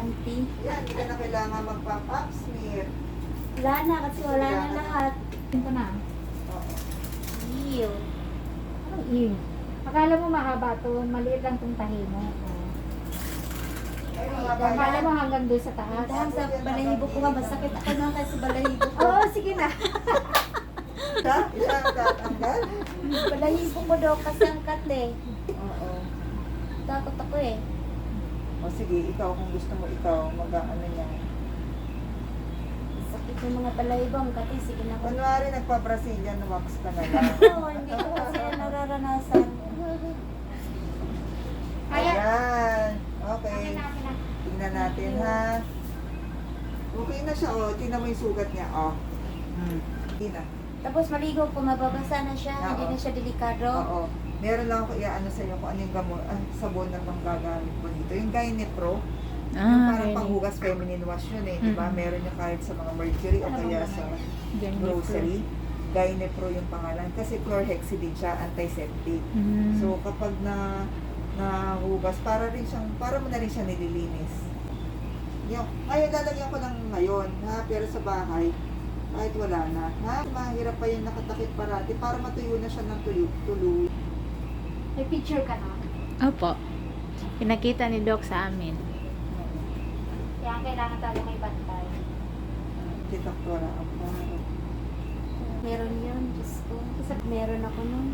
anti. Yan, hindi ka na kailangan magpa-pap smear. Wala na kasi wala na lahat. Ito na. Oo. Ew. Anong ew? Akala mo mahaba to, maliit lang tong tahi mo. Ay, Akala mo hanggang doon sa taas. Dahil sa balahibo ko nga, masakit ako naman kasi sa balahibo ko. Oo, sige na. Isa tatanggal? Balahibo ko daw kasi ang kat eh. Oo. Takot ako eh. O sige, ikaw kung gusto mo ikaw, mag-ano niya. Sakit yung mga balahibo, ang kat eh. Sige na ako. Kunwari nagpa-Brazilian wax ka na lang. Oo, hindi ko kasi yan nararanasan. Kaya. Ayan. Okay. Akin na. Tingnan natin ha. Okay na siya, oh. Tingnan mo yung sugat niya, oh. Hindi na. Tapos maligo ko, mababasa na siya, Oo. hindi na siya delikado. Oo. Meron lang ako iaano sa iyo kung ano yung gamot, sabon na bang gagamit mo dito. Yung Gynepro, yung parang panghugas feminine wash yun eh. Diba? Meron yung kahit sa mga mercury o kaya sa grocery. Gynepro yung pangalan. Kasi chlorhexidine siya, antiseptic. So kapag nahugas, para mo na rin siya nililinis. Yung, ngayon lalagyan ko lang ngayon, ha? Pero sa bahay, kahit wala na, ha? Mahirap pa yung nakatakip parati para matuyo na siya ng tuloy. May picture ka na. Opo. Pinakita ni Doc sa amin. Kaya kailangan talaga may bantay. Si Doktora ang pangarap. Meron yun, Diyos ko. Meron ako nun.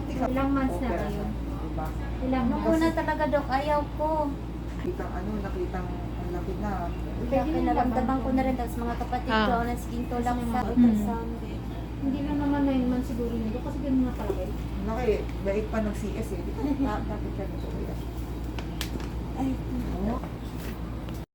Ilang months na Opera kayo? siya, diba? Ilang Nung months? una talaga, Dok, ayaw ko. Nakitang ang laki na. Kaya naramdaman ko na rin, tapos mga kapatid ko, Ah. nasiging tulak sa Mm. ultrasound. Hindi lang naman 9 months siguro nito kasi ganun na talaga. Laki, dahil pa ng CS eh. Di ba? Dapat ka nito. Ay, Oh,